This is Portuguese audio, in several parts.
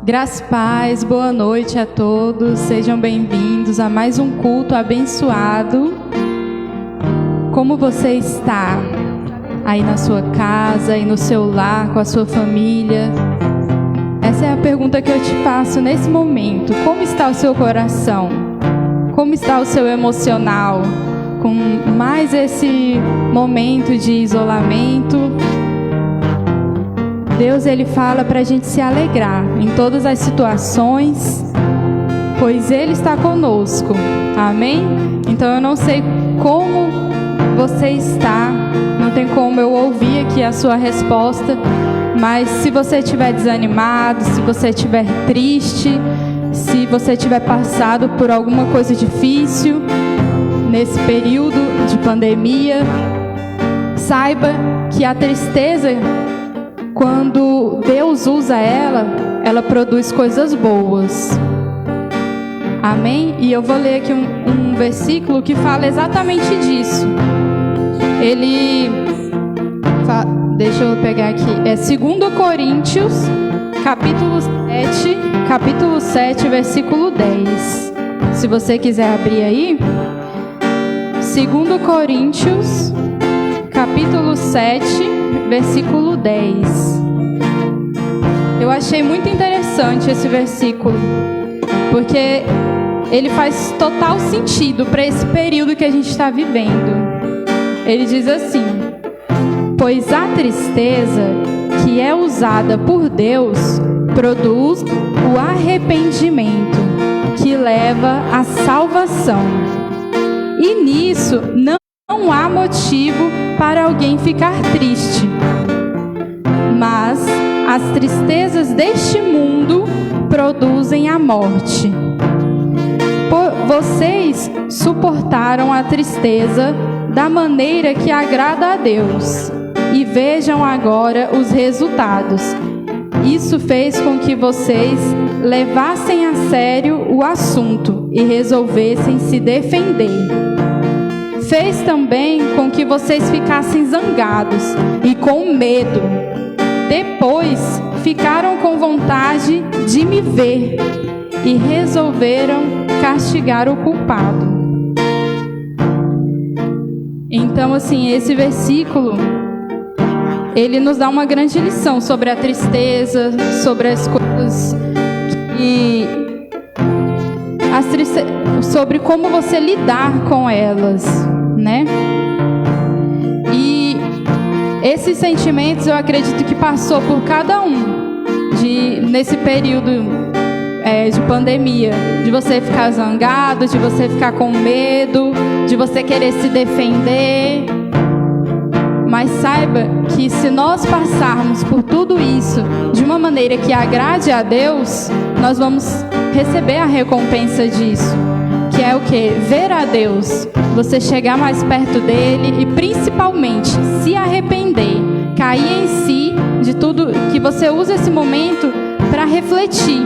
Graça e paz, boa noite a todos, sejam bem-vindos a mais um culto abençoado. Como você está aí na sua casa, aí no seu lar, com a sua família? Essa é a pergunta que eu te faço nesse momento. Como está o seu coração? Como está o seu emocional? Com mais esse momento de isolamento, Deus, Ele fala para a gente se alegrar em todas as situações, pois Ele está conosco, amém? Então eu não sei como você está, não tem como eu ouvir aqui a sua resposta, mas se você estiver desanimado, se você estiver triste, se você tiver passado por alguma coisa difícil nesse período de pandemia, saiba que a tristeza, quando Deus usa ela produz coisas boas. Amém? E eu vou ler aqui um versículo que fala exatamente disso. Deixa eu pegar aqui. É 2 Coríntios, capítulo 7, versículo 10. Se você quiser abrir aí. 2 Coríntios, capítulo 7, versículo 10. Eu achei muito interessante esse versículo, porque ele faz total sentido para esse período que a gente está vivendo. Ele diz assim: pois a tristeza que é usada por Deus produz o arrependimento que leva à salvação. E nisso não há motivo para alguém ficar triste. Mas as tristezas deste mundo produzem a morte. Vocês suportaram a tristeza da maneira que agrada a Deus. E vejam agora os resultados. Isso fez com que vocês levassem a sério o assunto e resolvessem se defender. Fez também com que vocês ficassem zangados e com medo. Depois ficaram com vontade de me ver e resolveram castigar o culpado. Então, assim, esse versículo, ele nos dá uma grande lição sobre a tristeza, sobre as coisas sobre como você lidar com elas, né? E esses sentimentos eu acredito que passou por cada um nesse período de pandemia, de você ficar zangado, de você ficar com medo, de você querer se defender. Mas saiba que se nós passarmos por tudo isso de uma maneira que agrade a Deus, nós vamos receber a recompensa disso, que é o quê? Ver a Deus, você chegar mais perto dele e principalmente se arrepender, cair em si de tudo, que você usa esse momento para refletir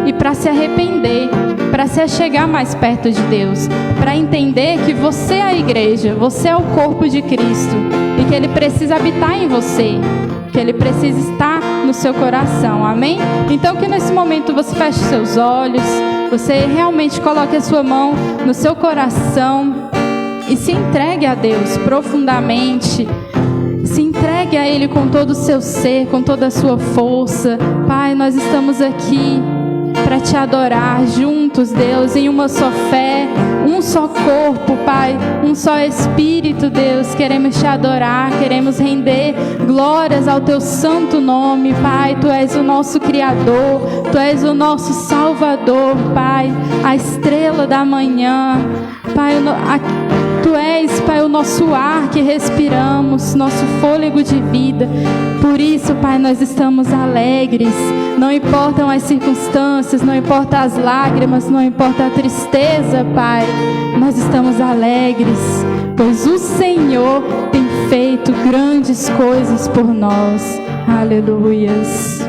e para se arrepender, para se achegar mais perto de Deus, para entender que você é a igreja, você é o corpo de Cristo e que Ele precisa habitar em você, que Ele precisa estar no seu coração, amém? Então que nesse momento você feche seus olhos, você realmente coloque a sua mão no seu coração e se entregue a Deus profundamente. Se entregue a Ele com todo o seu ser, com toda a sua força. Pai, nós estamos aqui para te adorar juntos, Deus, em uma só fé, um só corpo, Pai, um só Espírito, Deus. Queremos te adorar, queremos render glórias ao teu santo nome, Pai. Tu és o nosso Criador, tu és o nosso Salvador, Pai, a estrela da manhã, Pai. Tu és, Pai, o nosso ar que respiramos, nosso fôlego de vida. Por isso, Pai, nós estamos alegres. Não importam as circunstâncias, não importam as lágrimas, não importa a tristeza, Pai. Nós estamos alegres, pois o Senhor tem feito grandes coisas por nós. Aleluias.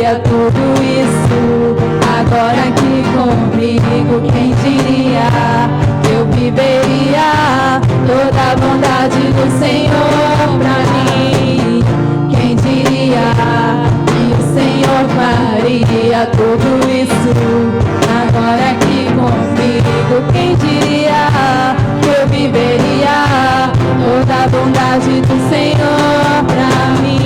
faria tudo isso. Agora aqui comigo, quem diria que eu viveria toda a bondade do Senhor pra mim? Quem diria que o Senhor faria tudo isso? Agora aqui comigo, quem diria que eu viveria toda a bondade do Senhor pra mim?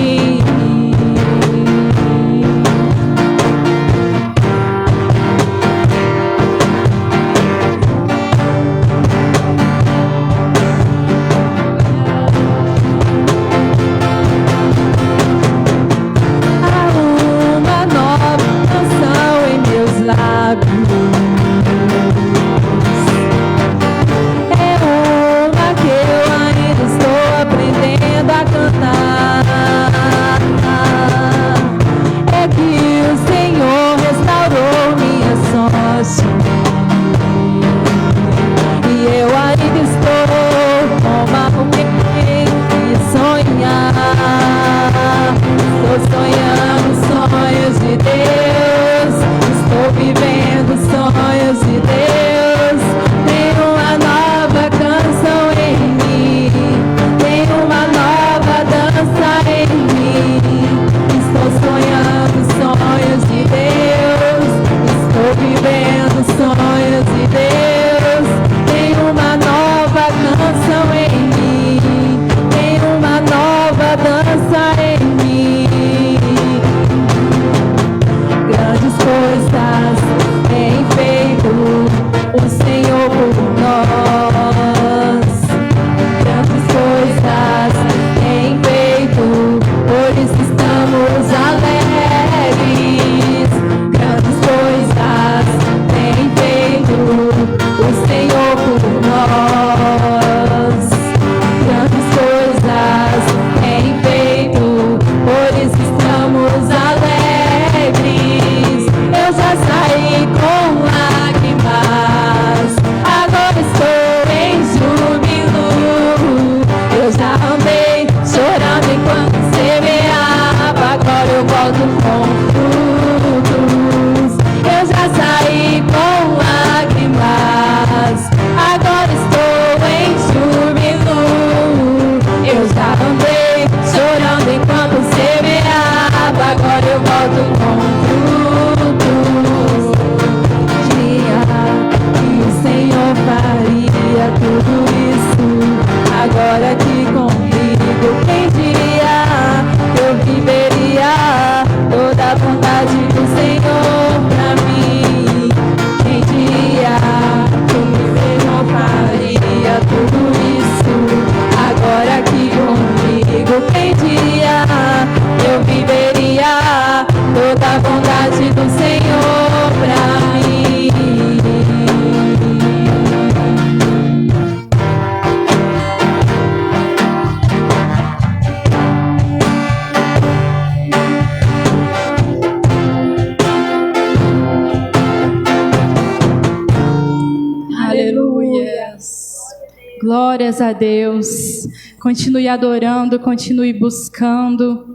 Glórias a Deus. Continue adorando, continue buscando,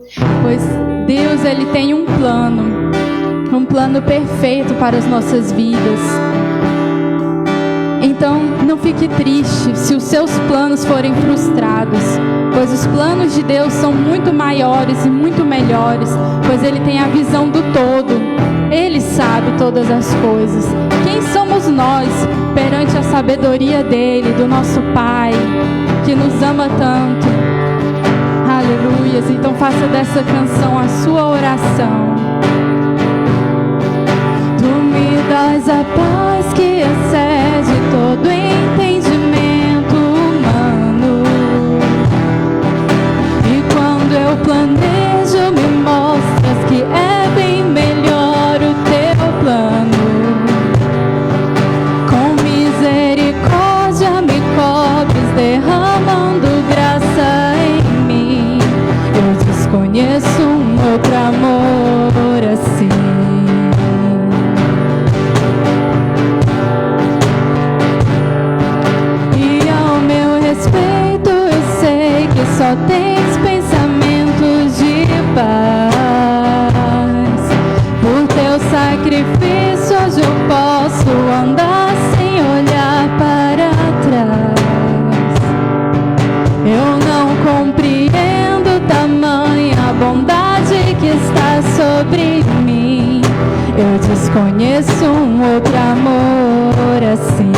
pois Deus, Ele tem um plano perfeito para as nossas vidas. Então, não fique triste se os seus planos forem frustrados, pois os planos de Deus são muito maiores e muito melhores, pois Ele tem a visão do todo. Ele sabe todas as coisas. Quem somos nós perante a sabedoria dEle, do nosso Pai, que nos ama tanto? Aleluias. Então faça dessa canção a sua oração. Tu me dás a paz que excede todo entendimento humano, e quando eu planejo me mostras que é bem melhor o teu plano. Com misericórdia me cobres, derramando graça em mim. Eu desconheço um outro amor assim. E ao meu respeito eu sei que só tens pensamentos de paz. sacrifício hoje eu posso andar sem olhar para trás. Eu não compreendo tamanha bondade que está sobre mim. Eu desconheço um outro amor assim.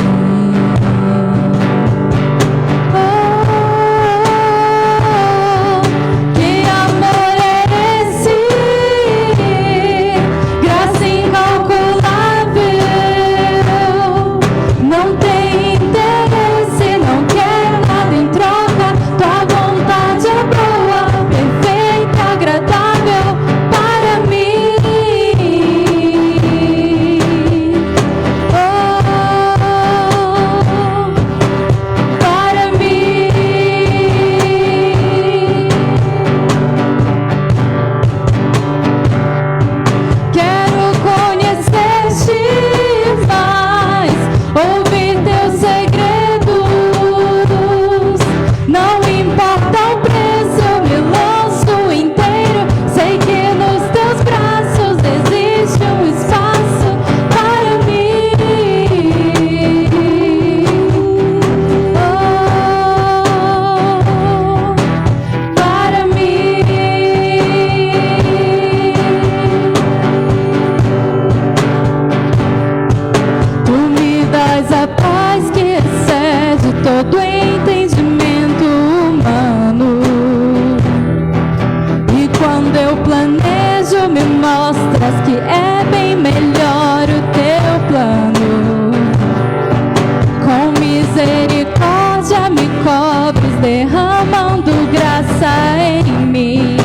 Derramando graça em mim.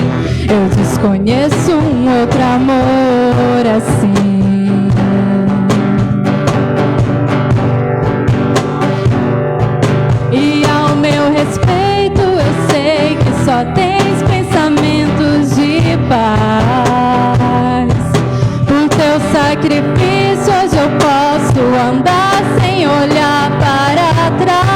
Eu desconheço um outro amor assim. E ao meu respeito eu sei que só tens pensamentos de paz. Por teu sacrifício hoje eu posso andar sem olhar para trás.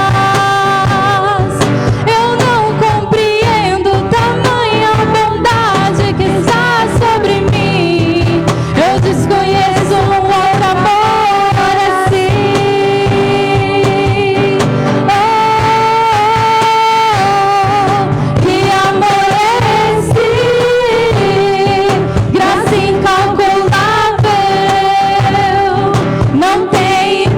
Incalculável, não tem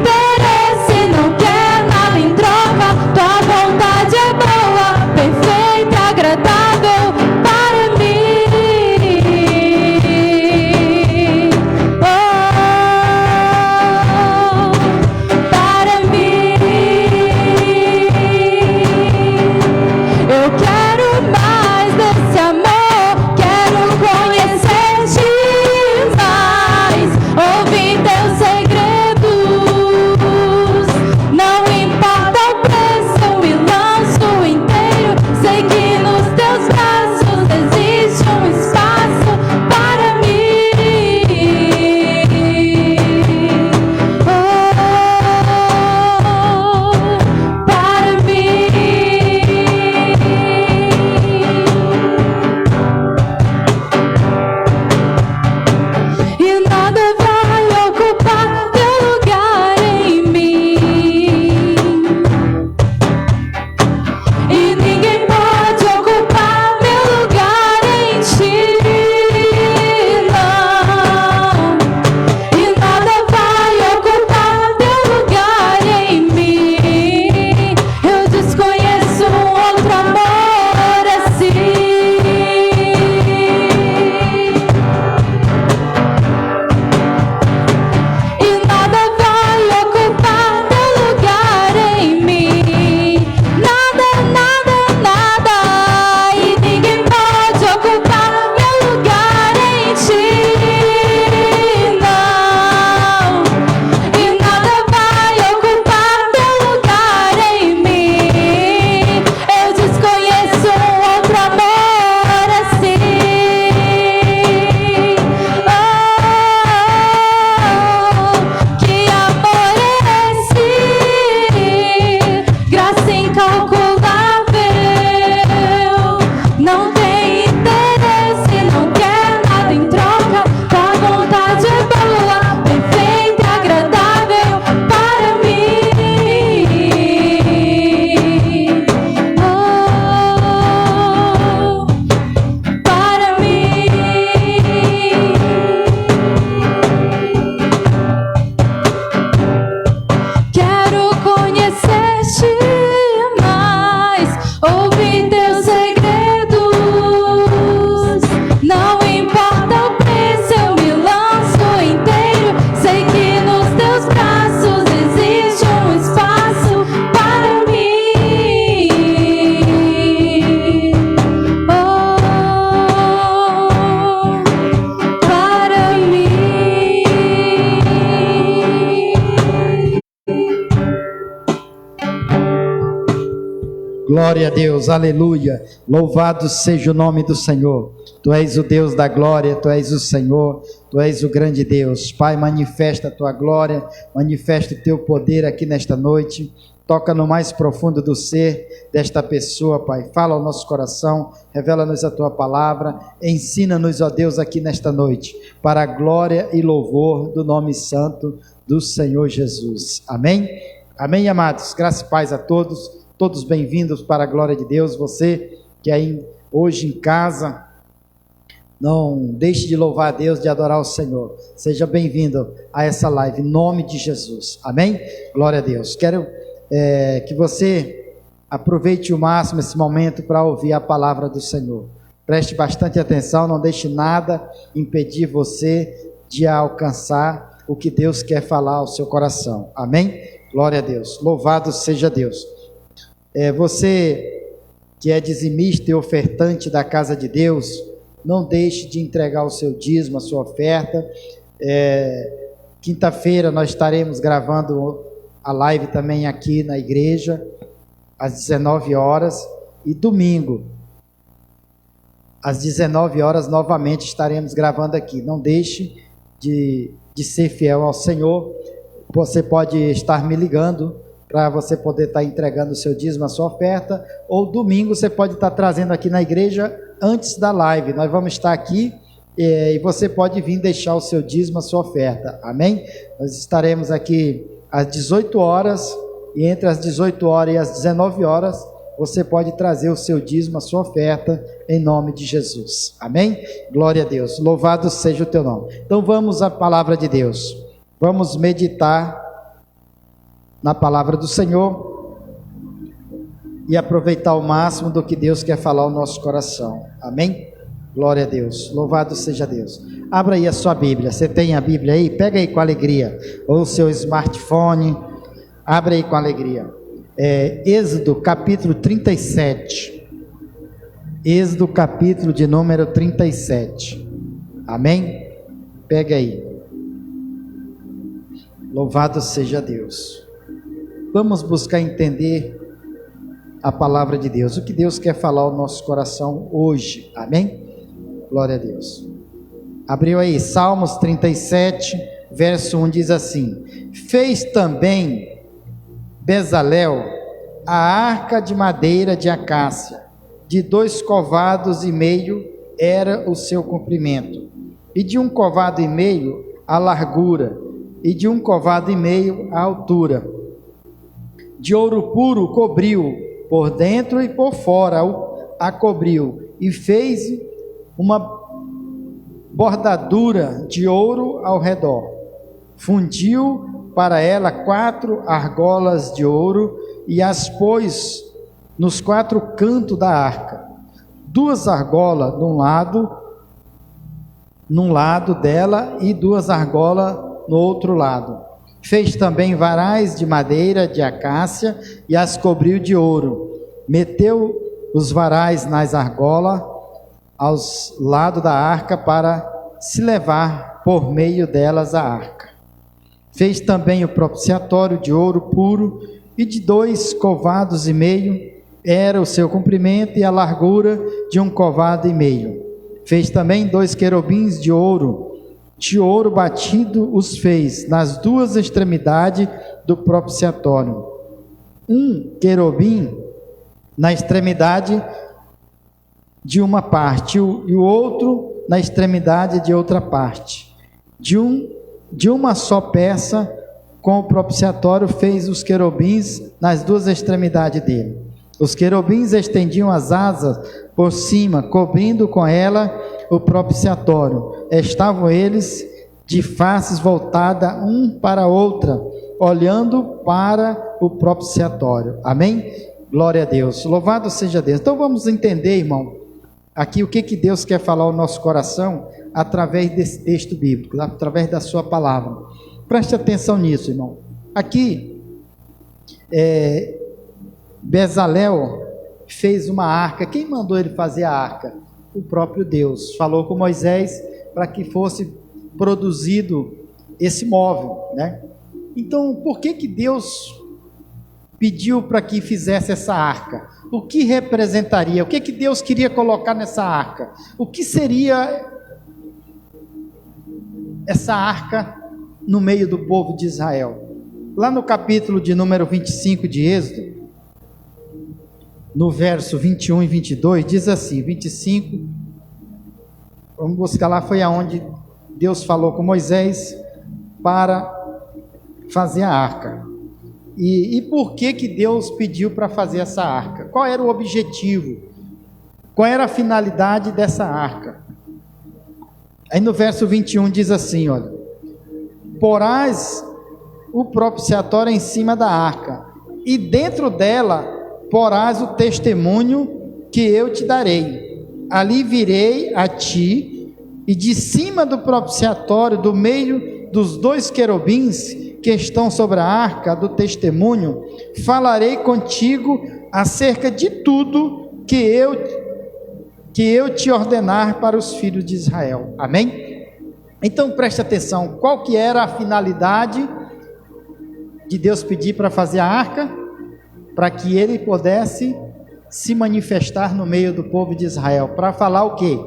Glória a Deus, aleluia. Louvado seja o nome do Senhor. Tu és o Deus da glória, Tu és o Senhor, Tu és o grande Deus. Pai, manifesta a Tua glória, manifesta o Teu poder aqui nesta noite. Toca no mais profundo do ser desta pessoa, Pai. Fala ao nosso coração, revela-nos a Tua palavra, ensina-nos, ó Deus, aqui nesta noite, para a glória e louvor do nome santo do Senhor Jesus. Amém? Amém, amados. Graça e paz a todos. Todos bem-vindos para a glória de Deus. Você que aí hoje em casa, não deixe de louvar a Deus, de adorar o Senhor. Seja bem-vindo a essa live, em nome de Jesus. Amém? Glória a Deus. Quero que você aproveite o máximo esse momento para ouvir a palavra do Senhor. Preste bastante atenção, não deixe nada impedir você de alcançar o que Deus quer falar ao seu coração. Amém? Glória a Deus. Louvado seja Deus. Você que é dizimista e ofertante da casa de Deus, não deixe de entregar o seu dízimo, a sua oferta. Quinta-feira nós estaremos gravando a live também aqui na igreja, às 19 horas, e domingo, às 19 horas, novamente estaremos gravando aqui. Não deixe de ser fiel ao Senhor. Você pode estar me ligando para você poder estar entregando o seu dízimo, a sua oferta, ou domingo você pode estar trazendo aqui na igreja antes da live. Nós vamos estar aqui e você pode vir deixar o seu dízimo, a sua oferta. Amém? Nós estaremos aqui às 18 horas, e entre as 18 horas e as 19 horas, você pode trazer o seu dízimo, a sua oferta, em nome de Jesus. Amém? Glória a Deus. Louvado seja o teu nome. Então vamos à palavra de Deus. Vamos meditar na palavra do Senhor e aproveitar ao máximo do que Deus quer falar ao nosso coração. Amém? Glória a Deus. Louvado seja Deus. Abra aí a sua Bíblia. Você tem a Bíblia aí? Pega aí com alegria. Ou o seu smartphone. Abra aí com alegria. Êxodo capítulo 37. Êxodo capítulo de número 37. Amém? Pega aí. Louvado seja Deus. Vamos buscar entender a palavra de Deus, o que Deus quer falar ao nosso coração hoje. Amém? Glória a Deus. Abriu aí, Salmos 37, verso 1 diz assim: fez também Bezalel a arca de madeira de acácia, de 2 covados e meio era o seu comprimento, e de 1 covado e meio a largura, e de 1 covado e meio a altura. De ouro puro cobriu, por dentro e por fora a cobriu, e fez uma bordadura de ouro ao redor. Fundiu para ela 4 argolas de ouro e as pôs nos 4 cantos da arca. 2 argolas num lado dela e 2 argolas no outro lado. Fez também varais de madeira de acácia e as cobriu de ouro. Meteu os varais nas argolas aos lados da arca para se levar por meio delas a arca. Fez também o propiciatório de ouro puro e de 2 covados e meio era o seu comprimento e a largura de 1 covado e meio. Fez também 2 querubins de ouro batido os fez nas 2 extremidades do propiciatório. 1 querubim na extremidade de uma parte e o outro na extremidade de outra parte. De uma só peça com o propiciatório fez os querubins nas 2 extremidades dele. Os querubins estendiam as asas por cima, cobrindo com ela o propiciatório. Estavam eles de faces voltadas um para a outra, olhando para o propiciatório. Amém? Glória a Deus. Louvado seja Deus. Então vamos entender, irmão, aqui o que Deus quer falar ao nosso coração através desse texto bíblico, através da sua palavra. Preste atenção nisso, irmão. Aqui, Bezalel fez uma arca. Quem mandou ele fazer a arca? O próprio Deus. Falou com Moisés para que fosse produzido esse móvel, né? Então, por que Deus pediu para que fizesse essa arca? O que representaria? O que Deus queria colocar nessa arca? O que seria essa arca no meio do povo de Israel? Lá no capítulo de número 25 de Êxodo, no verso 21 e 22, diz assim, 25, vamos buscar lá, foi aonde Deus falou com Moisés para fazer a arca. E por que Deus pediu para fazer essa arca? Qual era o objetivo? Qual era a finalidade dessa arca? Aí no verso 21 diz assim, olha: porás o propiciatório em cima da arca, e dentro dela porás o testemunho que eu te darei. Ali virei a ti, e de cima do propiciatório, do meio dos dois querubins que estão sobre a arca do testemunho, falarei contigo acerca de tudo que eu te ordenar para os filhos de Israel. Amém? Então preste atenção, qual que era a finalidade de Deus pedir para fazer a arca? Para que ele pudesse se manifestar no meio do povo de Israel, para falar o quê?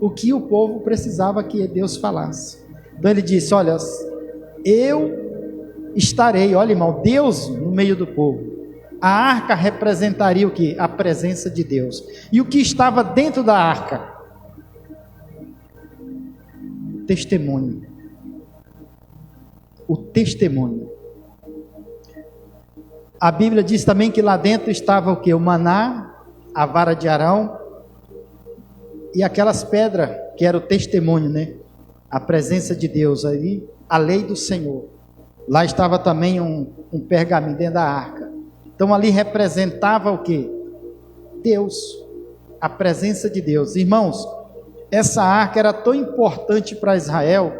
O que o povo precisava que Deus falasse. Então ele disse, olha, eu estarei, olha irmão, Deus no meio do povo. A arca representaria o que? A presença de Deus. E o que estava dentro da arca? Testemunho. O testemunho. A Bíblia diz também que lá dentro estava o que? O maná, a vara de Arão e aquelas pedras que era o testemunho, né? A presença de Deus ali, a lei do Senhor. Lá estava também um pergaminho dentro da arca. Então ali representava o que? Deus, a presença de Deus. Irmãos, essa arca era tão importante para Israel,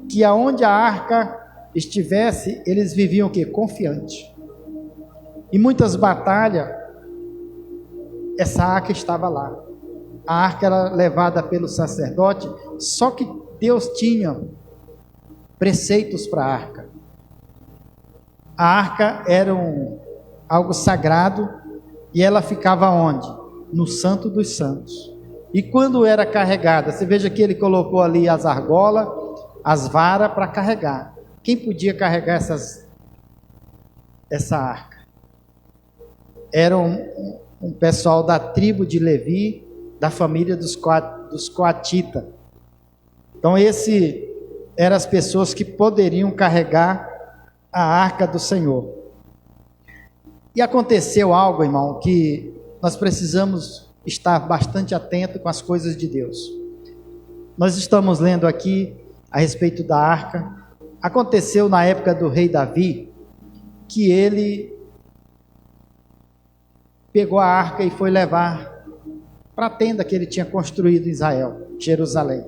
que aonde a arca estivesse, eles viviam o que? Confiante. Em muitas batalhas, essa arca estava lá. A arca era levada pelo sacerdote, só que Deus tinha preceitos para a arca. A arca era algo sagrado e ela ficava onde? No Santo dos Santos. E quando era carregada, você veja que ele colocou ali as argolas, as varas para carregar. Quem podia carregar essa arca? Era um pessoal da tribo de Levi, da família dos coatitas. Então esse eram as pessoas que poderiam carregar a arca do Senhor. E aconteceu algo, irmão, que nós precisamos estar bastante atento com as coisas de Deus. Nós estamos lendo aqui a respeito da arca. Aconteceu na época do rei Davi, que ele pegou a arca e foi levar para a tenda que ele tinha construído em Israel, Jerusalém.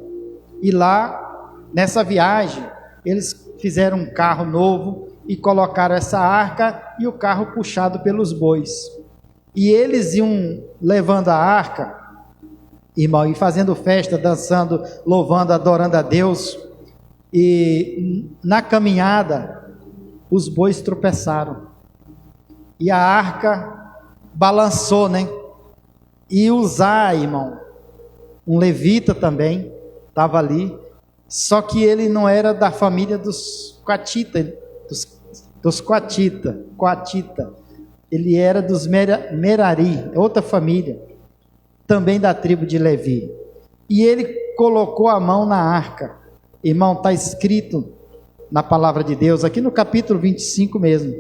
E lá, nessa viagem, eles fizeram um carro novo e colocaram essa arca e o carro puxado pelos bois. E eles iam levando a arca, irmão, e fazendo festa, dançando, louvando, adorando a Deus. E na caminhada, os bois tropeçaram. E a arca balançou, né? E Uzá, irmão, um levita também, estava ali. Só que ele não era da família dos coatitas, dos coatita. Ele era dos Merari, outra família, também da tribo de Levi. E ele colocou a mão na arca. Irmão, está escrito na palavra de Deus, aqui no capítulo 25 mesmo,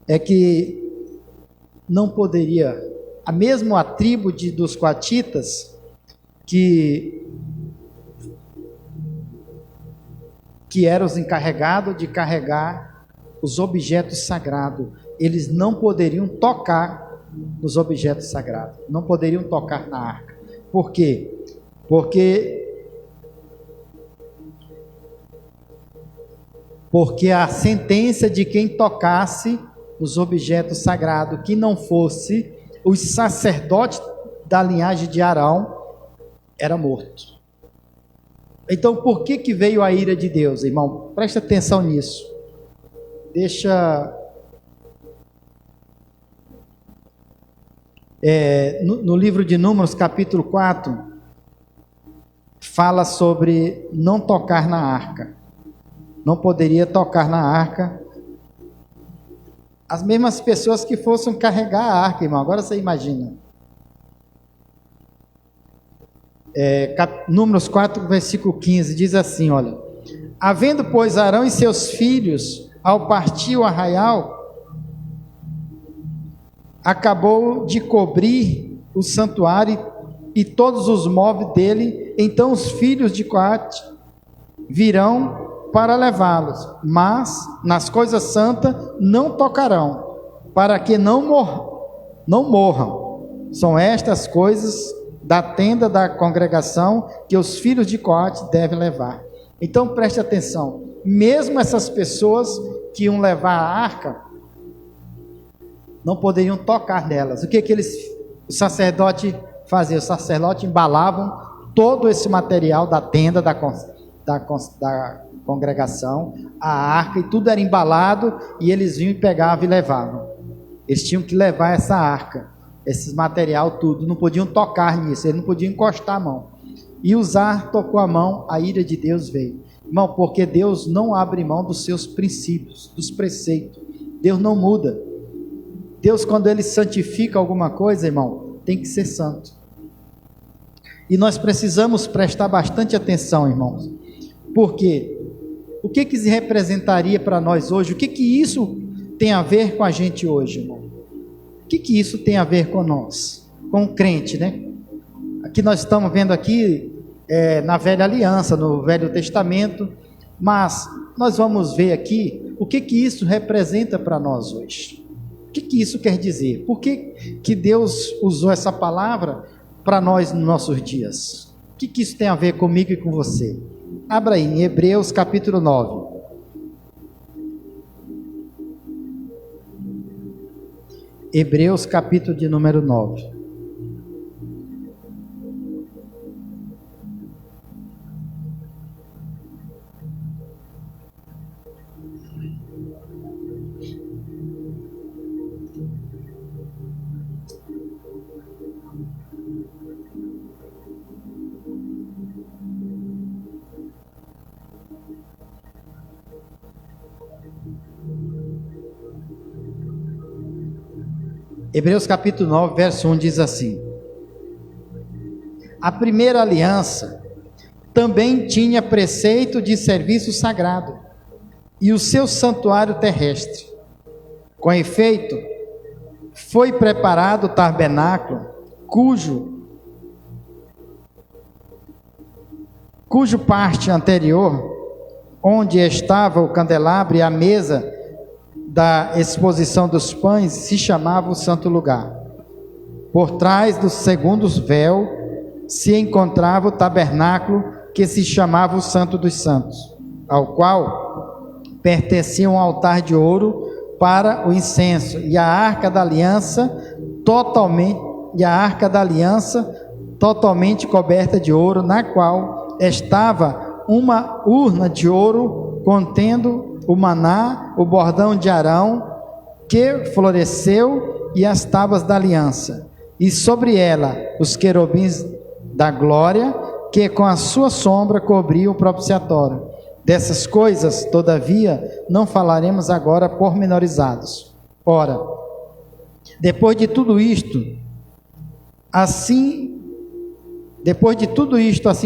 é que não poderia, mesmo a tribo dos coatitas, que eram os encarregados de carregar os objetos sagrados, eles não poderiam tocar nos objetos sagrados, não poderiam tocar na arca. Por quê? Porque a sentença de quem tocasse os objetos sagrados, que não fosse os sacerdotes da linhagem de Arão, era morto. Então, por que veio a ira de Deus, irmão? Presta atenção nisso. Deixa No livro de Números, capítulo 4, fala sobre não tocar na arca. Não poderia tocar na arca. As mesmas pessoas que fossem carregar a arca, irmão. Agora você imagina. Números 4, versículo 15, diz assim, olha: havendo, pois, Arão e seus filhos, ao partir o arraial, acabou de cobrir o santuário e todos os móveis dele, então os filhos de Coate virão para levá-los, mas nas coisas santas não tocarão, para que não morram. São estas coisas da tenda da congregação que os filhos de Coate devem levar. Então preste atenção, mesmo essas pessoas que iam levar a arca, não poderiam tocar nelas. O que o sacerdote fazia? O sacerdote embalavam todo esse material da tenda da congregação, a arca, e tudo era embalado, e eles vinham e pegavam e levavam. Eles tinham que levar essa arca, esse material tudo, não podiam tocar nisso, eles não podiam encostar a mão. E Uzá tocou a mão, a ira de Deus veio. Irmão, porque Deus não abre mão dos seus princípios, dos preceitos. Deus não muda. Deus, quando Ele santifica alguma coisa, irmão, tem que ser santo. E nós precisamos prestar bastante atenção, irmãos. Porque o que se representaria para nós hoje? O que isso tem a ver com a gente hoje, irmão? O que isso tem a ver com nós? Com o crente, né? Aqui nós estamos vendo aqui na Velha Aliança, no Velho Testamento, mas nós vamos ver aqui o que isso representa para nós hoje. O que isso quer dizer? Por que Deus usou essa palavra para nós nos nossos dias? O que isso tem a ver comigo e com você? Abra aí, em Hebreus capítulo 9. Hebreus capítulo de número 9. Hebreus capítulo 9, verso 1 diz assim: a primeira aliança também tinha preceito de serviço sagrado e o seu santuário terrestre. Com efeito, foi preparado o tabernáculo, cujo parte anterior, onde estava o candelabro e a mesa da exposição dos pães, se chamava o santo lugar. Por trás do segundo véu se encontrava o tabernáculo, que se chamava o Santo dos Santos, ao qual pertencia um altar de ouro para o incenso, e a arca da aliança totalmente coberta de ouro, na qual estava uma urna de ouro contendo o maná, o bordão de Arão, que floresceu, e as tábuas da aliança, e sobre ela os querubins da glória, que com a sua sombra cobriam o propiciatório. Dessas coisas, todavia, não falaremos agora pormenorizados. Ora, depois de tudo isto assim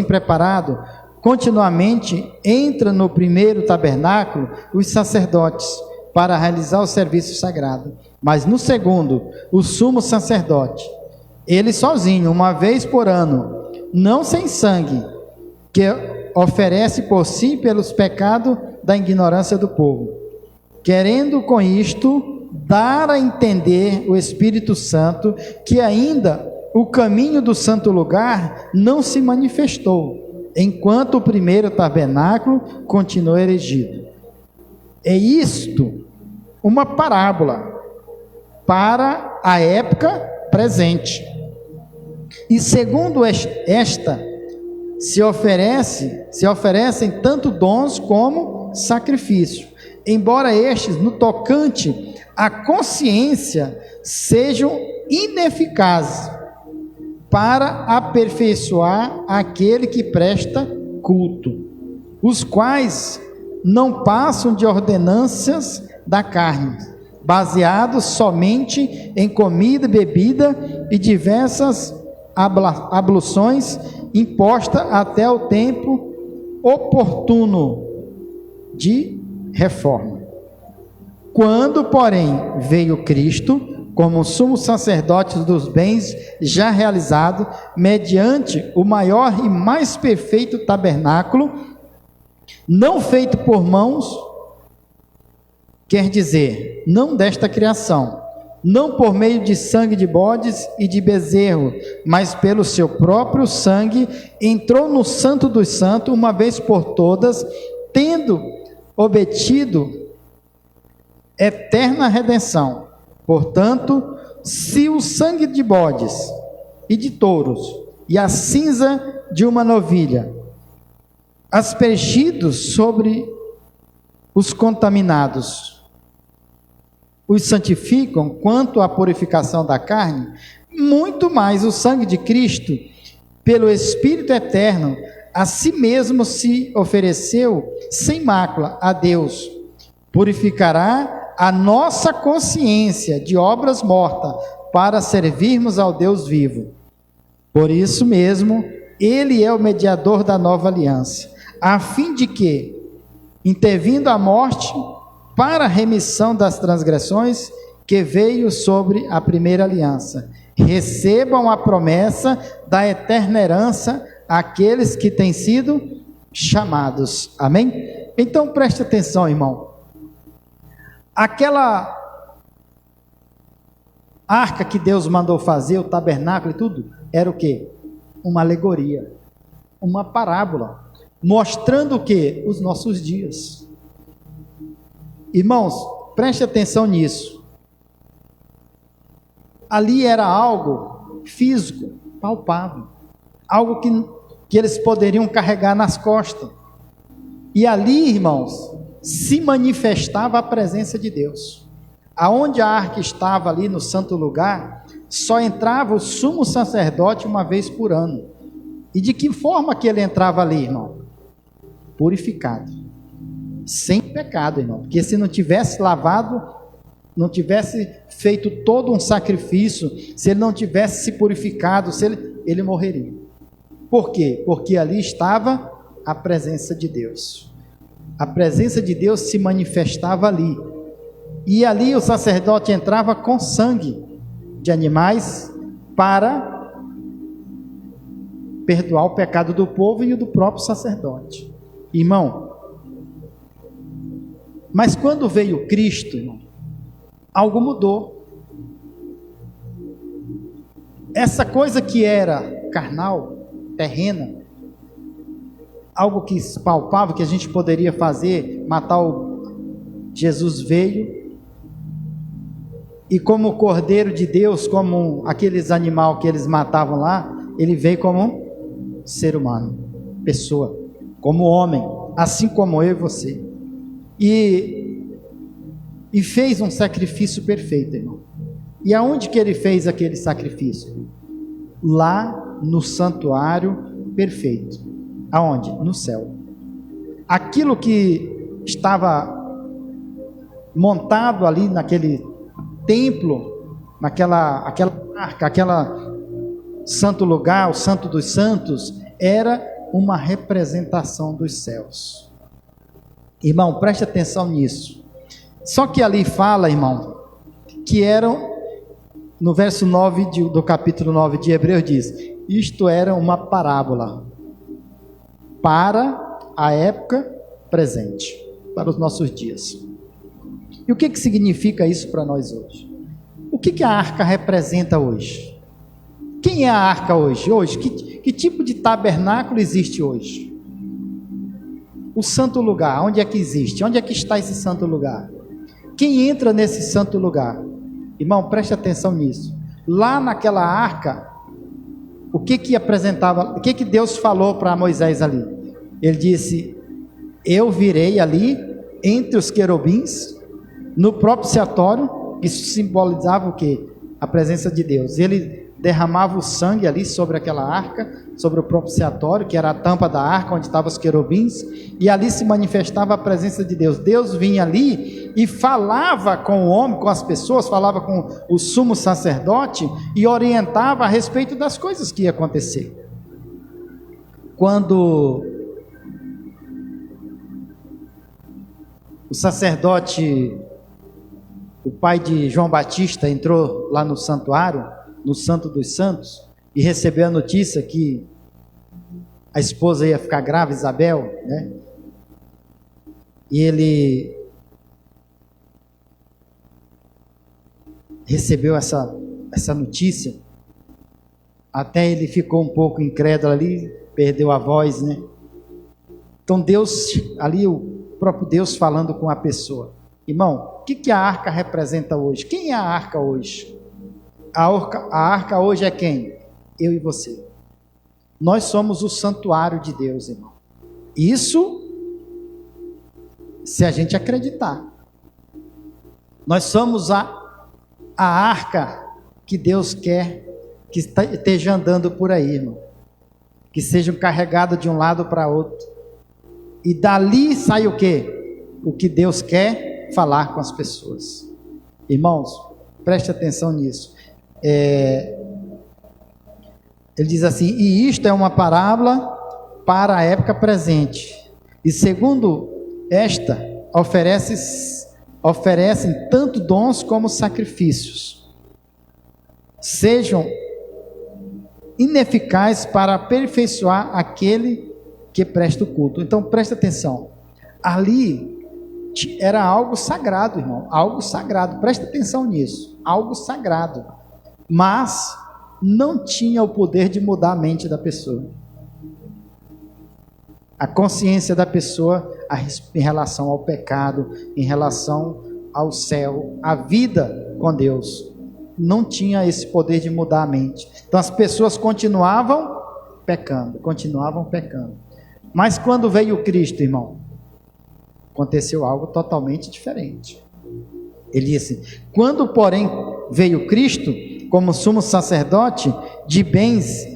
preparado, continuamente entra no primeiro tabernáculo os sacerdotes para realizar o serviço sagrado, mas no segundo, o sumo sacerdote, ele sozinho, uma vez por ano, não sem sangue, que oferece por si pelos pecados da ignorância do povo, querendo com isto dar a entender o Espírito Santo que ainda o caminho do santo lugar não se manifestou, enquanto o primeiro tabernáculo continua erigido. É isto uma parábola para a época presente. E segundo esta, se oferecem tanto dons como sacrifício, embora estes, no tocante à consciência, sejam ineficazes para aperfeiçoar aquele que presta culto, os quais não passam de ordenanças da carne, baseados somente em comida, bebida e diversas abluções impostas até o tempo oportuno de reforma. Quando, porém, veio Cristo, como sumo sacerdote dos bens já realizados, mediante o maior e mais perfeito tabernáculo, não feito por mãos, quer dizer, não desta criação, não por meio de sangue de bodes e de bezerro, mas pelo seu próprio sangue, entrou no Santo dos Santos, uma vez por todas, tendo obtido eterna redenção. Portanto, se o sangue de bodes e de touros e a cinza de uma novilha, aspergidos sobre os contaminados, os santificam quanto à purificação da carne, muito mais o sangue de Cristo, pelo Espírito eterno, a si mesmo se ofereceu sem mácula a Deus, purificará a nossa consciência de obras mortas, para servirmos ao Deus vivo. Por isso mesmo, Ele é o mediador da nova aliança, a fim de que, intervindo a morte, para a remissão das transgressões que veio sobre a primeira aliança, recebam a promessa da eterna herança aqueles que têm sido chamados. Amém? Então preste atenção, irmão. Aquela arca que Deus mandou fazer, o tabernáculo e tudo, era o quê? Uma alegoria, uma parábola, mostrando o quê? Os nossos dias. Irmãos, preste atenção nisso. Ali era algo físico, palpável, algo que eles poderiam carregar nas costas. E ali, irmãos, se manifestava a presença de Deus. Aonde a arca estava ali no santo lugar, só entrava o sumo sacerdote uma vez por ano. E de que forma que ele entrava ali, irmão? Purificado, sem pecado, irmão, porque se não tivesse lavado, não tivesse feito todo um sacrifício, se ele não tivesse se purificado, ele morreria. Por quê? Porque ali estava a presença de Deus. A presença de Deus se manifestava ali. E ali o sacerdote entrava com sangue de animais para perdoar o pecado do povo e o do próprio sacerdote. Irmão, mas quando veio Cristo, irmão, algo mudou. Essa coisa que era carnal, terrena, algo que se palpava, que a gente poderia fazer, matar Jesus veio, e como Cordeiro de Deus, como aqueles animais que eles matavam lá, ele veio como ser humano, pessoa, como homem, assim como eu e você, e fez um sacrifício perfeito, irmão. E aonde que ele fez aquele sacrifício? Lá no santuário perfeito. Aonde? No céu. Aquilo que estava montado ali naquele templo, naquela arca, aquela santo lugar, o santo dos santos, era uma representação dos céus. Irmão, preste atenção nisso. Só que ali fala, irmão, que eram, no verso 9 do capítulo 9 de Hebreus diz, isto era uma parábola para a época presente, para os nossos dias. E o que significa isso para nós hoje? O que a arca representa hoje? Quem é a arca hoje? Que tipo de tabernáculo existe hoje? O santo lugar, onde é que existe? Onde é que está esse santo lugar? Quem entra nesse santo lugar? Irmão, preste atenção nisso. Lá naquela arca, o que apresentava, o que Deus falou para Moisés ali? Ele disse, eu virei ali, entre os querubins, no propiciatório, isso simbolizava o quê? a presença de Deus. Ele derramava o sangue ali sobre aquela arca, sobre o propiciatório, que era a tampa da arca, onde estavam os querubins, e ali se manifestava a presença de Deus. Deus vinha ali e falava com o homem, com as pessoas, falava com o sumo sacerdote e orientava a respeito das coisas que ia acontecer. Quando o sacerdote, o pai de João Batista, entrou lá no santuário, no Santo dos Santos, e recebeu a notícia que a esposa ia ficar grávida, Isabel, né? E ele recebeu essa notícia, até ele ficou um pouco incrédulo ali, perdeu a voz, né? Então Deus, ali o próprio Deus falando com a pessoa. Irmão, o que a arca representa hoje? Quem é a arca hoje? A arca hoje é quem? Eu e você. Nós somos o santuário de Deus, irmão. Isso, se a gente acreditar. Nós somos a arca que Deus quer que esteja andando por aí, irmão. Que sejam carregados de um lado para outro. E dali sai o quê? O que Deus quer falar com as pessoas. Irmãos, preste atenção nisso. Ele diz assim: e isto é uma parábola para a época presente. E segundo esta, oferecem tanto dons como sacrifícios. Sejam ineficazes para aperfeiçoar aquele que presta o culto. Então preste atenção. Ali era algo sagrado, irmão. Algo sagrado. Preste atenção nisso. Algo sagrado. Mas não tinha o poder de mudar a mente da pessoa. A consciência da pessoa em relação ao pecado, em relação ao céu, a vida com Deus. Não tinha esse poder de mudar a mente. Então as pessoas continuavam pecando. Mas quando veio Cristo, irmão, aconteceu algo totalmente diferente. Ele disse: quando, porém, veio Cristo, como sumo sacerdote de bens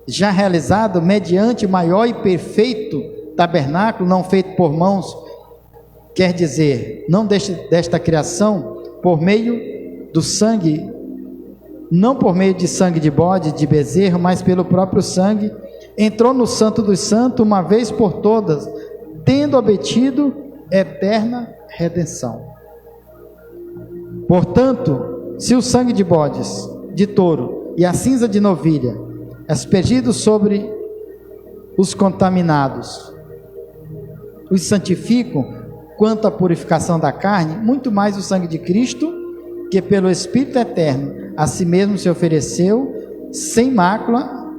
já realizado mediante maior e perfeito tabernáculo, não feito por mãos, quer dizer, não desta criação, por meio do sangue, não por meio de sangue de bode, de bezerro, mas pelo próprio sangue, entrou no Santo dos Santos uma vez por todas, tendo obtido eterna redenção. Portanto, se o sangue de bodes, de touro e a cinza de novilha, aspergidos sobre os contaminados, os santificam quanto à purificação da carne, muito mais o sangue de Cristo, que pelo Espírito eterno a si mesmo se ofereceu sem mácula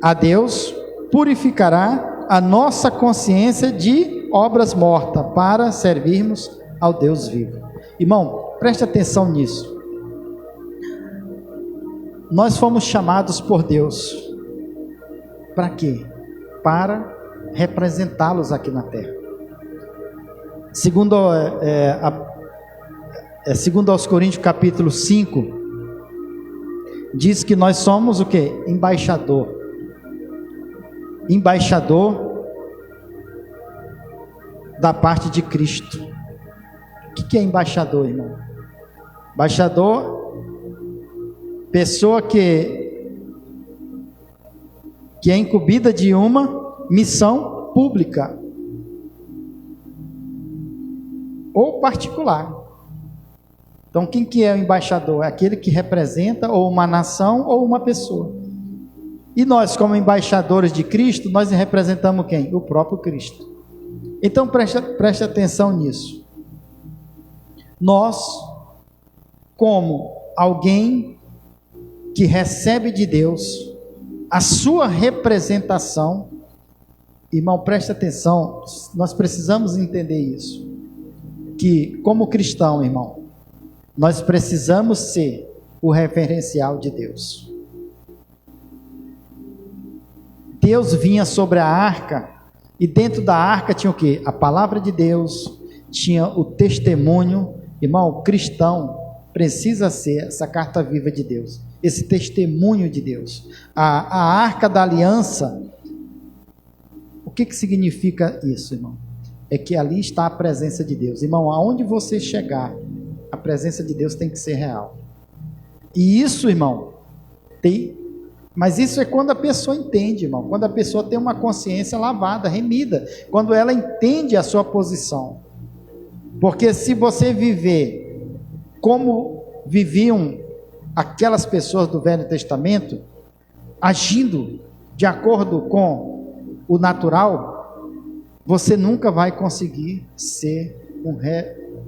a Deus, purificará a nossa consciência de obras mortas para servirmos ao Deus vivo. Irmão, preste atenção nisso. Nós fomos chamados por Deus para quê? Para representá-los aqui na terra. Segundo aos Coríntios capítulo 5, diz que nós somos o quê? Embaixador da parte de Cristo. O que é embaixador, irmão? Embaixador, pessoa que é incumbida de uma missão pública ou particular. Então, quem que é o embaixador? É aquele que representa ou uma nação ou uma pessoa. E nós, como embaixadores de Cristo, nós representamos quem? O próprio Cristo. Então, preste atenção nisso. Nós, como alguém que recebe de Deus a sua representação, irmão, preste atenção, nós precisamos entender isso, que como cristão, irmão, nós precisamos ser o referencial de Deus. Deus vinha sobre a arca, e dentro da arca tinha o quê? A palavra de Deus, tinha o testemunho. Irmão, cristão precisa ser essa carta viva de Deus, esse testemunho de Deus. A arca da aliança, o que significa isso, irmão? É que ali está a presença de Deus. Irmão, aonde você chegar, a presença de Deus tem que ser real. E isso, irmão, mas isso é quando a pessoa entende, irmão, quando a pessoa tem uma consciência lavada, remida, quando ela entende a sua posição. Porque se você viver como viviam aquelas pessoas do Velho Testamento, agindo de acordo com o natural, você nunca vai conseguir ser um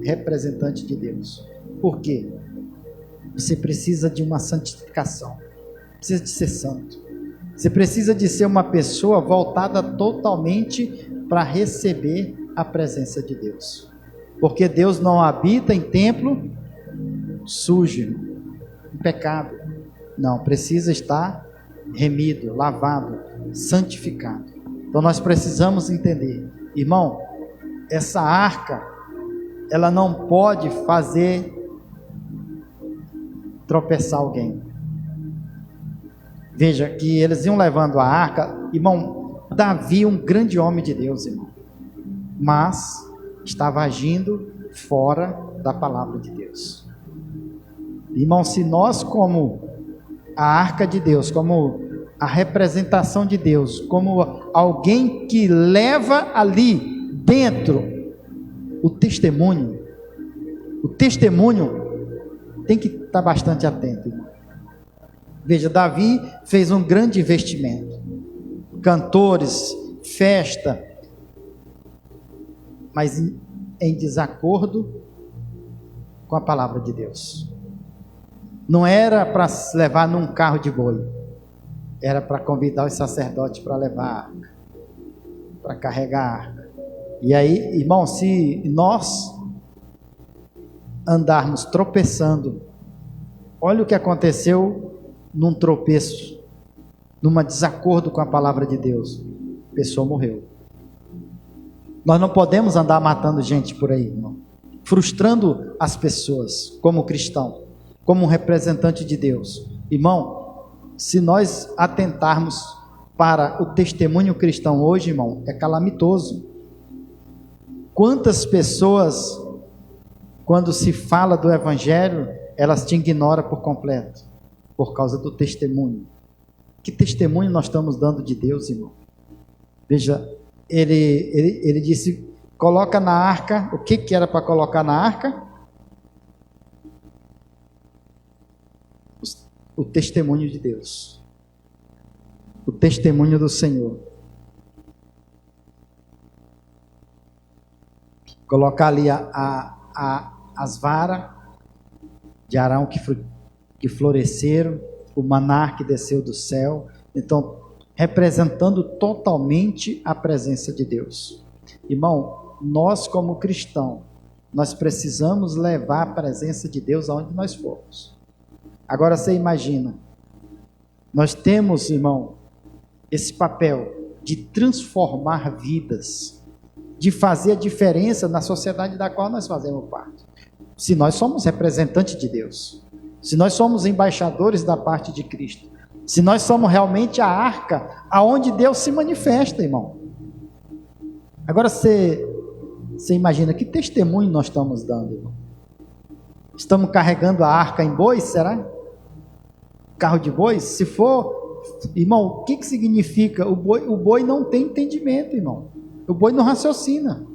representante de Deus. Por quê? Você precisa de uma santificação, precisa de ser santo. Você precisa de ser uma pessoa voltada totalmente para receber a presença de Deus. Porque Deus não habita em templo sujo, em pecado. Não, precisa estar remido, lavado, santificado. Então nós precisamos entender, irmão, essa arca, ela não pode fazer tropeçar alguém. Veja que eles iam levando a arca, irmão, Davi, um grande homem de Deus, irmão, mas estava agindo fora da palavra de Deus. Irmão, se nós, como a arca de Deus, como a representação de Deus, como alguém que leva ali dentro o testemunho tem que estar bastante atento, irmão. Veja, Davi fez um grande investimento, cantores, festa, mas em desacordo com a palavra de Deus. Não era para levar num carro de boi, era para convidar os sacerdotes para levar a arca, para carregar a arca. E aí, irmão, se nós andarmos tropeçando, olha o que aconteceu num tropeço, num desacordo com a palavra de Deus, a pessoa morreu. Nós não podemos andar matando gente por aí, irmão, frustrando as pessoas como cristão, como um representante de Deus. Irmão, se nós atentarmos para o testemunho cristão hoje, irmão, é calamitoso. Quantas pessoas, quando se fala do evangelho, elas te ignoram por completo, por causa do testemunho. Que testemunho nós estamos dando de Deus, irmão? Veja, ele disse, coloca na arca. O que era para colocar na arca? O testemunho de Deus, o testemunho do Senhor. Colocar ali as varas de Arão que floresceram, o maná que desceu do céu. Então, representando totalmente a presença de Deus. Irmão, nós como cristãos, nós precisamos levar a presença de Deus aonde nós formos. Agora você imagina, nós temos, irmão, esse papel de transformar vidas, de fazer a diferença na sociedade da qual nós fazemos parte. Se nós somos representantes de Deus, se nós somos embaixadores da parte de Cristo, se nós somos realmente a arca aonde Deus se manifesta, irmão. Agora você imagina que testemunho nós estamos dando, irmão? Estamos carregando a arca em bois, será? Carro de bois? Se for, irmão, o que significa? O boi não tem entendimento, irmão. O boi não raciocina.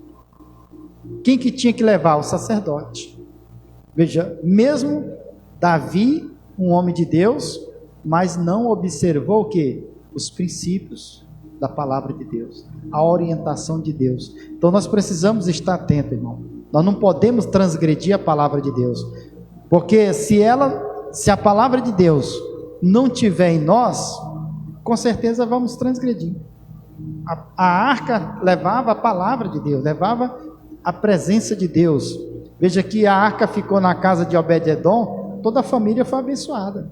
Quem que tinha que levar? O sacerdote. Veja, mesmo Davi, um homem de Deus, mas não observou o quê? Os princípios da palavra de Deus, a orientação de Deus. Então nós precisamos estar atentos, irmão. Nós não podemos transgredir a palavra de Deus, porque se a palavra de Deus não tiver em nós, com certeza vamos transgredir. A arca levava a palavra de Deus, levava a presença de Deus. Veja que a arca ficou na casa de Obed-edom, toda a família foi abençoada.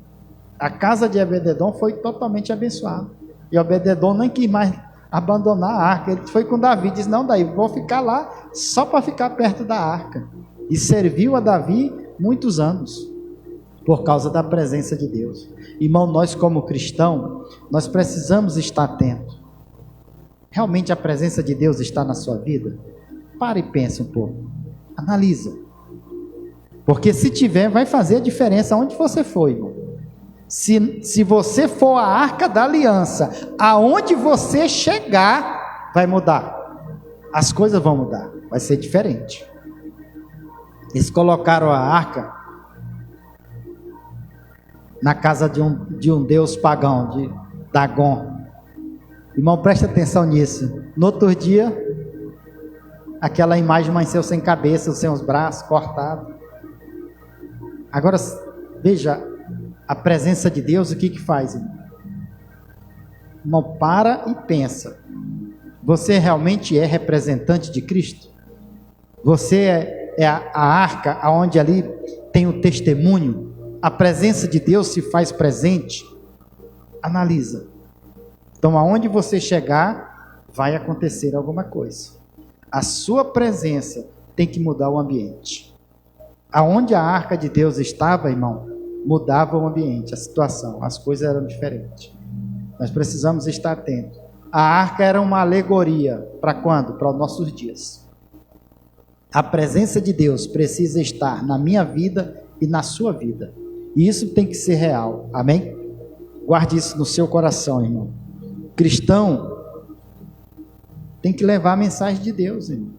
A casa de Obed-edom foi totalmente abençoada. E Obed-edom nem quis mais abandonar a arca. Ele foi com Davi, disse, não, Davi, vou ficar lá só para ficar perto da arca. E serviu a Davi muitos anos, por causa da presença de Deus. Irmão, nós como cristão, nós precisamos estar atentos. Realmente a presença de Deus está na sua vida? Para e pensa um pouco, analisa. Porque se tiver, vai fazer a diferença onde você for, irmão. Se você for a arca da aliança, aonde você chegar, vai mudar. As coisas vão mudar, vai ser diferente. Eles colocaram a arca na casa de um deus pagão, de Dagon. Irmão, preste atenção nisso. No outro dia, aquela imagem amanheceu sem cabeça, sem os braços cortados. Agora, veja, a presença de Deus, o que faz, irmão? Irmão, para e pensa. Você realmente é representante de Cristo? Você é a arca onde ali tem o testemunho? A presença de Deus se faz presente? Analisa. Então, aonde você chegar, vai acontecer alguma coisa. A sua presença tem que mudar o ambiente. Aonde a arca de Deus estava, irmão, mudava o ambiente, a situação, as coisas eram diferentes. Nós precisamos estar atentos. A arca era uma alegoria, para quando? Para os nossos dias. A presença de Deus precisa estar na minha vida e na sua vida. E isso tem que ser real, amém? Guarde isso no seu coração, irmão. Cristão tem que levar a mensagem de Deus, irmão.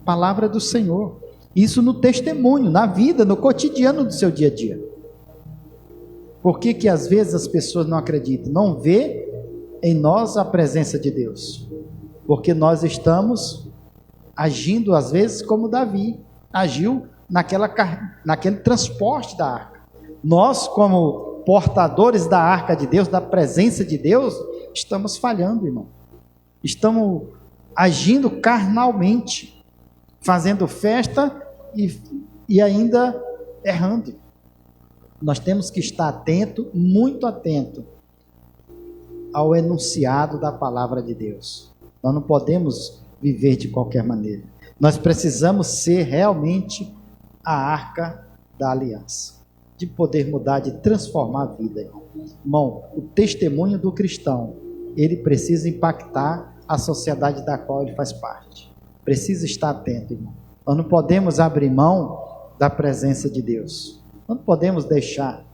Palavra do Senhor. Isso no testemunho, na vida, no cotidiano do seu dia a dia. Por que às vezes as pessoas não acreditam? Não vê em nós a presença de Deus. Porque nós estamos agindo às vezes como Davi agiu naquele transporte da arca. Nós, como portadores da arca de Deus, da presença de Deus, estamos falhando, irmão. Estamos agindo carnalmente, fazendo festa e ainda errando. Nós temos que estar atento, muito atento ao enunciado da palavra de Deus. Nós não podemos viver de qualquer maneira. Nós precisamos ser realmente a arca da aliança, de poder mudar, de transformar a vida, irmão. Irmão, o testemunho do cristão, ele precisa impactar a sociedade da qual ele faz parte. Precisa estar atento, irmão. Nós não podemos abrir mão da presença de Deus. Não podemos deixar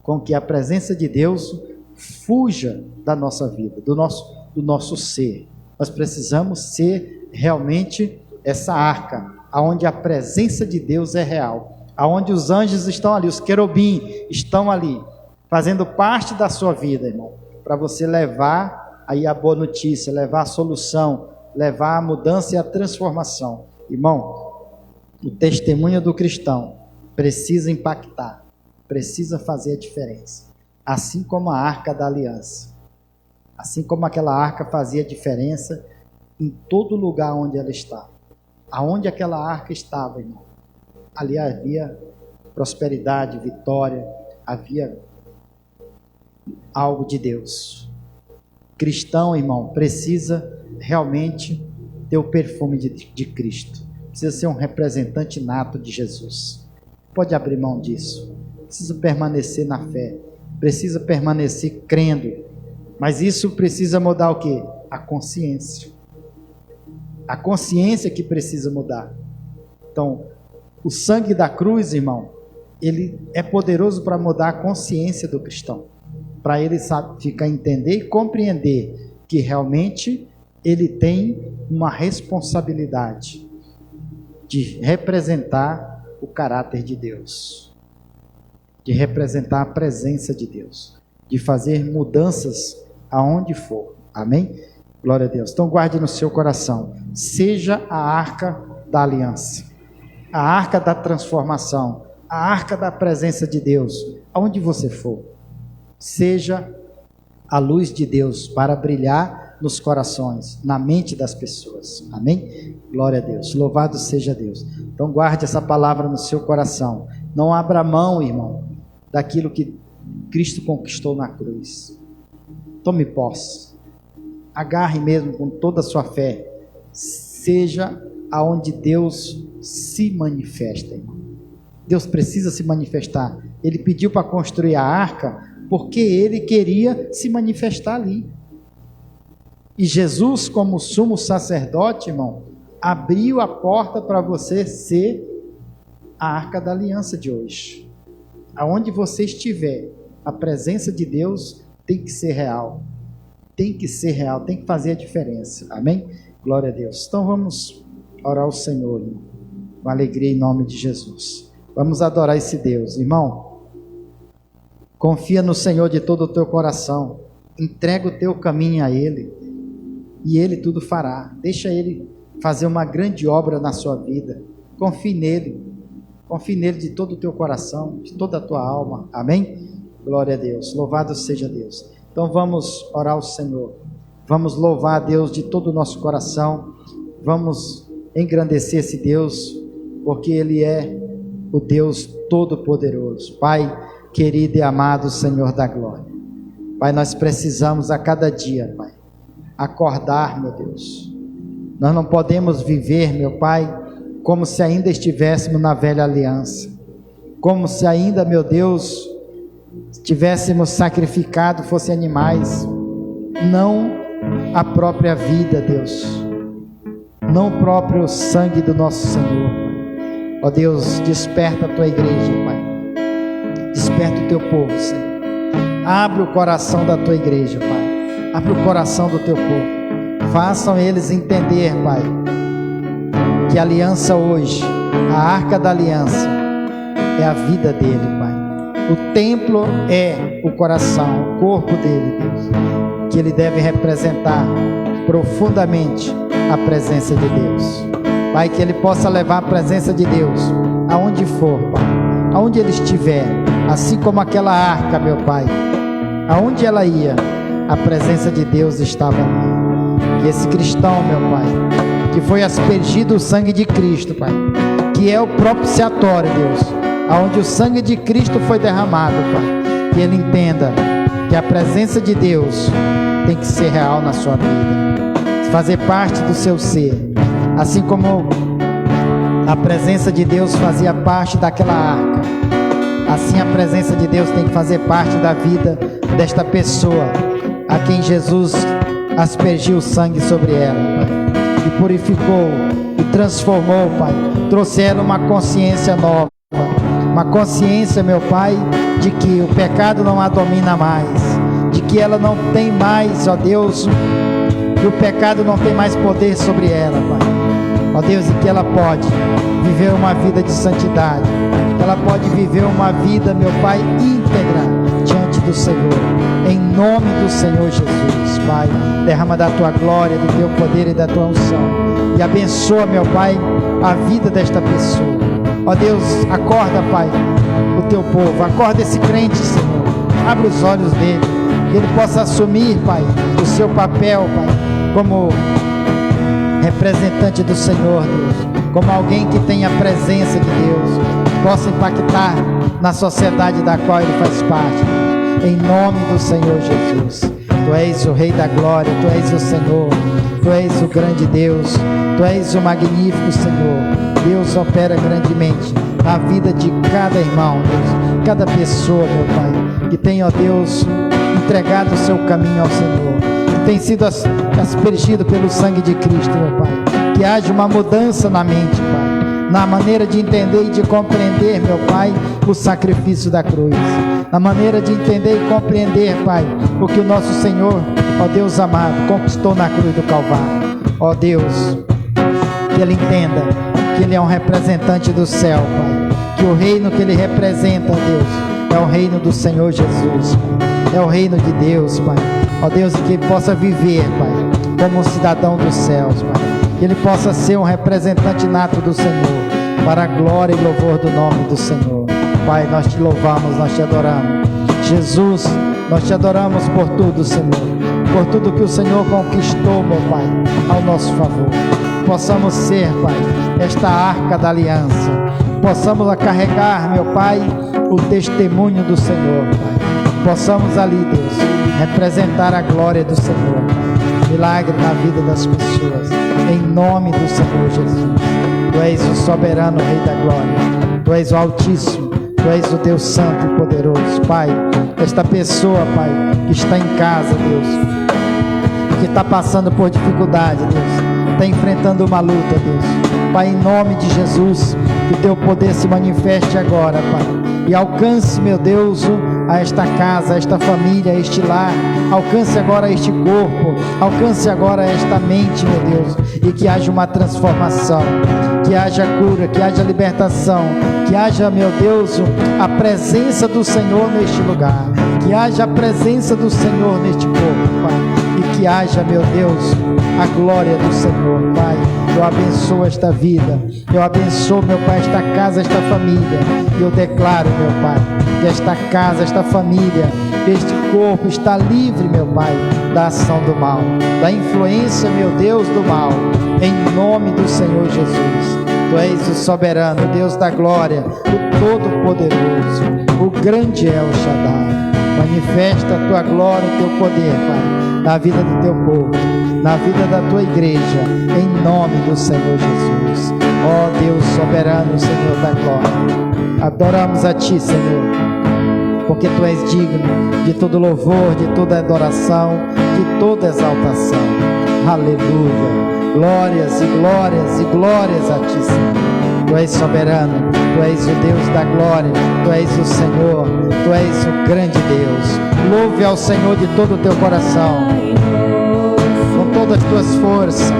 com que a presença de Deus fuja da nossa vida, do nosso ser. Nós precisamos ser realmente essa arca, onde a presença de Deus é real, aonde os anjos estão ali, os querubins estão ali, fazendo parte da sua vida, irmão, para você levar aí a boa notícia, levar a solução, levar a mudança e a transformação. Irmão, o testemunho do cristão precisa impactar, precisa fazer a diferença, assim como a arca da aliança, assim como aquela arca fazia diferença em todo lugar onde ela está. Aonde aquela arca estava, irmão, ali havia prosperidade, vitória, havia algo de Deus. Cristão, irmão, precisa realmente ter o perfume de Cristo, precisa ser um representante nato de Jesus. Pode abrir mão disso, precisa permanecer na fé, precisa permanecer crendo, mas isso precisa mudar o quê? A consciência. A consciência que precisa mudar. Então, o sangue da cruz, irmão, ele é poderoso para mudar a consciência do cristão, para ele ficar entender e compreender que realmente ele tem uma responsabilidade de representar o caráter de Deus, de representar a presença de Deus, de fazer mudanças aonde for. Amém? Glória a Deus. Então guarde no seu coração, seja a arca da aliança, a arca da transformação, a arca da presença de Deus, aonde você for. Seja a luz de Deus para brilhar nos corações, na mente das pessoas. Amém? Glória a Deus. Louvado seja Deus. Então guarde essa palavra no seu coração. Não abra mão, irmão, daquilo que Cristo conquistou na cruz. Tome posse. Agarre mesmo com toda a sua fé. Seja aonde Deus se manifesta, irmão. Deus precisa se manifestar. Ele pediu para construir a arca porque ele queria se manifestar ali. E Jesus, como sumo sacerdote, irmão, abriu a porta para você ser a arca da aliança de hoje. Aonde você estiver, a presença de Deus tem que ser real. Tem que ser real, tem que fazer a diferença. Amém? Glória a Deus. Então vamos orar ao Senhor, irmão, com alegria em nome de Jesus. Vamos adorar esse Deus. Irmão, confia no Senhor de todo o teu coração. Entrega o teu caminho a Ele. E Ele tudo fará. Deixa Ele fazer uma grande obra na sua vida. Confie nele. Confie nele de todo o teu coração, de toda a tua alma. Amém? Glória a Deus. Louvado seja Deus. Então vamos orar ao Senhor. Vamos louvar a Deus de todo o nosso coração. Vamos engrandecer esse Deus, porque Ele é o Deus Todo-Poderoso. Pai querido e amado Senhor da glória. Pai, nós precisamos a cada dia, Pai, acordar, meu Deus. Nós não podemos viver, meu Pai, como se ainda estivéssemos na velha aliança. Como se ainda, meu Deus, tivéssemos sacrificado, fossem animais. Não a própria vida, Deus. Não o próprio sangue do nosso Senhor. Ó Deus, desperta a tua igreja, Pai. Desperta o teu povo, Senhor. Abre o coração da tua igreja, Pai. Abre o coração do teu povo. Façam eles entender, Pai, que a aliança hoje, a arca da aliança, é a vida dele, Pai. O templo é o coração, o corpo dele, Deus, que ele deve representar profundamente a presença de Deus. Pai, que ele possa levar a presença de Deus aonde for, Pai, aonde ele estiver, assim como aquela arca, meu Pai, aonde ela ia, a presença de Deus estava ali. Que esse cristão, meu Pai, que foi aspergido o sangue de Cristo, Pai, que é o propiciatório, Deus, aonde o sangue de Cristo foi derramado, Pai, que ele entenda que a presença de Deus tem que ser real na sua vida, fazer parte do seu ser, assim como a presença de Deus fazia parte daquela arca, assim a presença de Deus tem que fazer parte da vida desta pessoa, a quem Jesus aspergiu o sangue sobre ela, Pai, e purificou, e transformou, Pai, trouxe ela uma consciência nova, uma consciência, meu Pai, de que o pecado não a domina mais, de que ela não tem mais, ó Deus, que o pecado não tem mais poder sobre ela, Pai, ó Deus, e que ela pode viver uma vida de santidade, que ela pode viver uma vida, meu Pai, íntegra diante do Senhor, em nome do Senhor Jesus. Pai, derrama da tua glória, do teu poder e da tua unção, e abençoa, meu Pai, a vida desta pessoa. Ó Deus, acorda, Pai, o teu povo, acorda esse crente, Senhor, abre os olhos dele, que ele possa assumir, Pai, o seu papel, Pai, como representante do Senhor, Deus, como alguém que tem a presença de Deus, possa impactar na sociedade da qual ele faz parte, em nome do Senhor Jesus. Tu és o Rei da glória, Tu és o Senhor, Tu és o grande Deus, Tu és o magnífico Senhor. Deus opera grandemente na vida de cada irmão, Deus, cada pessoa, meu Pai, que tem, ó Deus, entregado o seu caminho ao Senhor, que tem sido aspergido pelo sangue de Cristo, meu Pai, que haja uma mudança na mente, Pai, na maneira de entender e de compreender, meu Pai, o sacrifício da cruz, na maneira de entender e compreender, Pai, o que o nosso Senhor, ó Deus amado, conquistou na cruz do Calvário. Ó Deus, que ele entenda que ele é um representante do céu, Pai, que o reino que ele representa, Deus, é o reino do Senhor Jesus, Pai, é o reino de Deus, Pai. Ó Deus, que ele possa viver, Pai, como um cidadão dos céus, Pai, que ele possa ser um representante nato do Senhor, para a glória e louvor do nome do Senhor. Pai, nós te louvamos, nós te adoramos. Jesus, nós te adoramos por tudo, Senhor, por tudo que o Senhor conquistou, meu Pai, ao nosso favor. Possamos ser, Pai, esta arca da aliança, possamos carregar, meu Pai, o testemunho do Senhor, Pai. Possamos ali, Deus, representar a glória do Senhor, Pai. Milagre na vida das pessoas, em nome do Senhor Jesus. Tu és o soberano Rei da glória. Tu és o Altíssimo, Tu és o Deus Santo e Poderoso. Pai, esta pessoa, Pai, que está em casa, Deus, que está passando por dificuldade, Deus, está enfrentando uma luta, Deus. Pai, em nome de Jesus, que Teu poder se manifeste agora, Pai, e alcance, meu Deus, a esta casa, a esta família, a este lar. Alcance agora este corpo, alcance agora esta mente, meu Deus, e que haja uma transformação, que haja cura, que haja libertação, que haja, meu Deus, a presença do Senhor neste lugar, que haja a presença do Senhor neste corpo, Pai, e que haja, meu Deus, a glória do Senhor, Pai. Eu abençoo esta vida, eu abençoo, meu Pai, esta casa, esta família, e eu declaro, meu Pai, que esta casa, esta família, este corpo está livre, meu Pai, da ação do mal, da influência, meu Deus, do mal, em nome do Senhor Jesus. Tu és o soberano, Deus da glória, o todo-poderoso, o grande El Shaddai. Manifesta a Tua glória, o Teu poder, Pai, na vida do Teu povo, na vida da Tua igreja, em nome do Senhor Jesus. Ó Deus soberano, Senhor da glória, adoramos a Ti, Senhor, porque Tu és digno de todo louvor, de toda adoração, de toda exaltação. Aleluia. Glórias e glórias e glórias a Ti, Senhor. Tu és soberano, Tu és o Deus da glória, Tu és o Senhor, Tu és o grande Deus. Louve ao Senhor de todo o teu coração, com todas as tuas forças.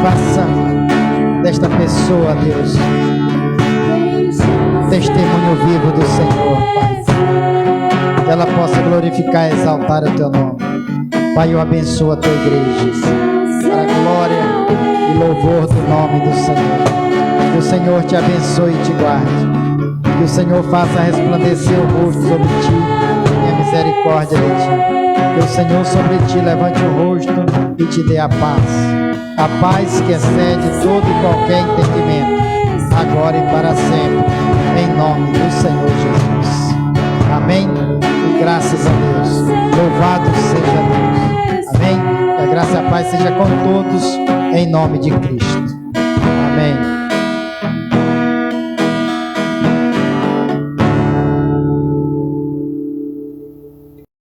Faça desta pessoa, Deus, testemunho vivo do Senhor, Pai. Que ela possa glorificar e exaltar o Teu nome. Pai, eu abençoo a Tua igreja, para a glória e louvor do nome do Senhor. Que o Senhor te abençoe e te guarde. Que o Senhor faça resplandecer o rosto sobre ti e a misericórdia de ti. Que o Senhor sobre ti levante o rosto e te dê a paz. A paz que excede todo e qualquer entendimento, agora e para sempre, em nome do Senhor Jesus. Amém? E graças a Deus. Louvado seja Deus. Amém? Que a graça e a paz seja com todos, em nome de Cristo.